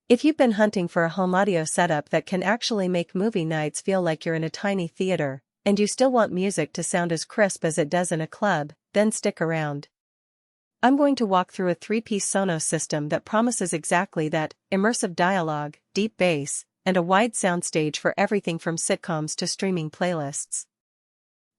If you've been hunting for a home audio setup that can actually make movie nights feel like you're in a tiny theater, and you still want music to sound as crisp as it does in a club, then stick around. I'm going to walk through a three-piece Sonos system that promises exactly that: immersive dialogue, deep bass, and a wide soundstage for everything from sitcoms to streaming playlists.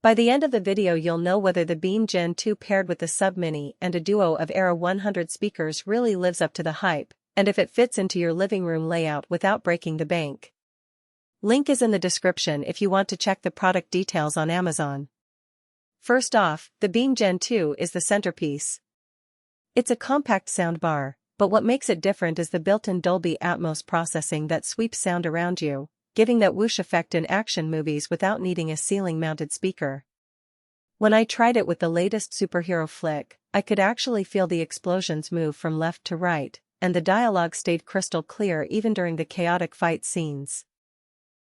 By the end of the video you'll know whether the Beam Gen 2 paired with the Sub Mini and a duo of Era 100 speakers really lives up to the hype, and if it fits into your living room layout without breaking the bank. Link is in the description if you want to check the product details on Amazon. First off, the Beam Gen 2 is the centerpiece. It's a compact soundbar, but what makes it different is the built-in Dolby Atmos processing that sweeps sound around you, giving that whoosh effect in action movies without needing a ceiling-mounted speaker. When I tried it with the latest superhero flick, I could actually feel the explosions move from left to right, and the dialogue stayed crystal clear even during the chaotic fight scenes.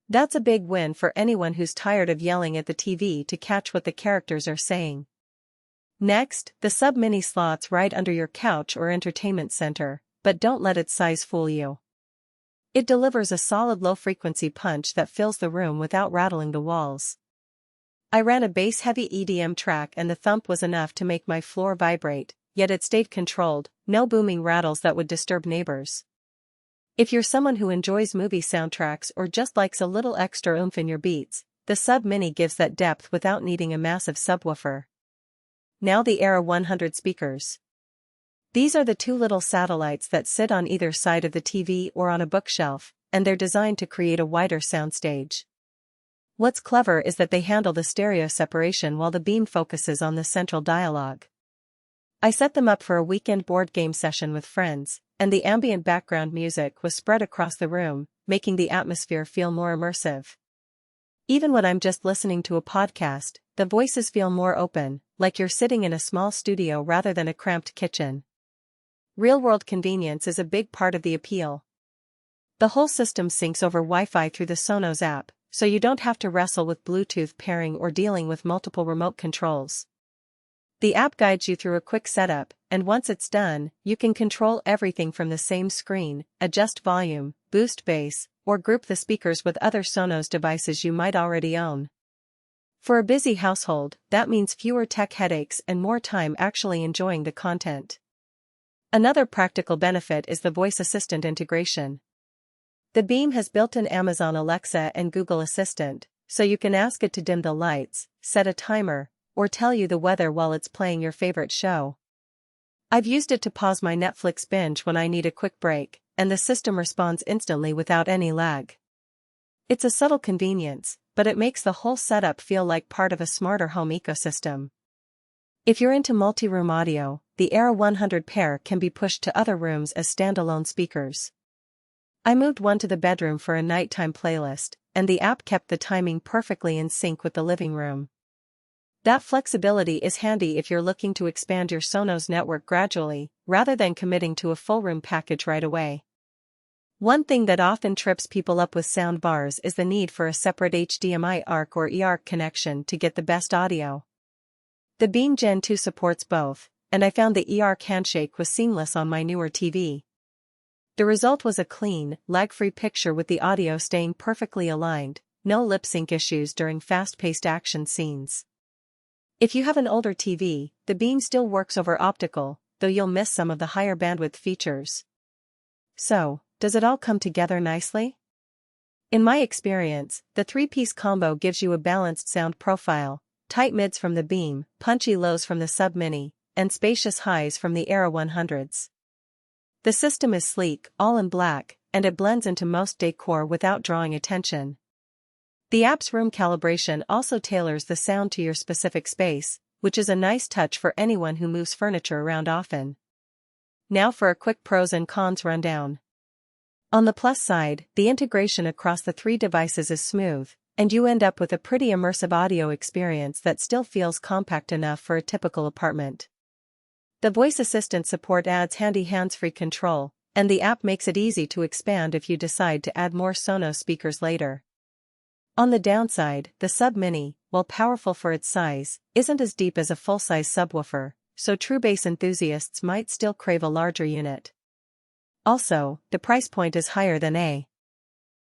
That's a big win for anyone who's tired of yelling at the TV to catch what the characters are saying. Next, the Sub Mini slots right under your couch or entertainment center, but don't let its size fool you. It delivers a solid low-frequency punch that fills the room without rattling the walls. I ran a bass-heavy EDM track and the thump was enough to make my floor vibrate, yet it stayed controlled, no booming rattles that would disturb neighbors. If you're someone who enjoys movie soundtracks or just likes a little extra oomph in your beats, the Sub Mini gives that depth without needing a massive subwoofer. Now the Era 100 speakers. These are the two little satellites that sit on either side of the TV or on a bookshelf, and they're designed to create a wider soundstage. What's clever is that they handle the stereo separation while the Beam focuses on the central dialogue. I set them up for a weekend board game session with friends, and the ambient background music was spread across the room, making the atmosphere feel more immersive. Even when I'm just listening to a podcast, the voices feel more open, like you're sitting in a small studio rather than a cramped kitchen. Real-world convenience is a big part of the appeal. The whole system syncs over Wi-Fi through the Sonos app, so you don't have to wrestle with Bluetooth pairing or dealing with multiple remote controls. The app guides you through a quick setup, and once it's done, you can control everything from the same screen, adjust volume, boost bass, or group the speakers with other Sonos devices you might already own. For a busy household, that means fewer tech headaches and more time actually enjoying the content. Another practical benefit is the voice assistant integration. The Beam has built-in Amazon Alexa and Google Assistant, so you can ask it to dim the lights, set a timer, or tell you the weather while it's playing your favorite show. I've used it to pause my Netflix binge when I need a quick break, and the system responds instantly without any lag. It's a subtle convenience, but it makes the whole setup feel like part of a smarter home ecosystem. If you're into multi-room audio, the Era 100 pair can be pushed to other rooms as standalone speakers. I moved one to the bedroom for a nighttime playlist, and the app kept the timing perfectly in sync with the living room. That flexibility is handy if you're looking to expand your Sonos network gradually, rather than committing to a full-room package right away. One thing that often trips people up with soundbars is the need for a separate HDMI ARC or eARC connection to get the best audio. The Beam Gen 2 supports both, and I found the eARC handshake was seamless on my newer TV. The result was a clean, lag-free picture with the audio staying perfectly aligned, no lip-sync issues during fast-paced action scenes. If you have an older TV, the Beam still works over optical, though you'll miss some of the higher bandwidth features. So, does it all come together nicely? In my experience, the three-piece combo gives you a balanced sound profile, tight mids from the Beam, punchy lows from the Sub Mini, and spacious highs from the Era 100s. The system is sleek, all in black, and it blends into most decor without drawing attention. The app's room calibration also tailors the sound to your specific space, which is a nice touch for anyone who moves furniture around often. Now for a quick pros and cons rundown. On the plus side, the integration across the three devices is smooth, and you end up with a pretty immersive audio experience that still feels compact enough for a typical apartment. The voice assistant support adds handy hands-free control, and the app makes it easy to expand if you decide to add more Sonos speakers later. On the downside, the Sub Mini, while powerful for its size, isn't as deep as a full-size subwoofer, so true bass enthusiasts might still crave a larger unit. Also, the price point is higher than a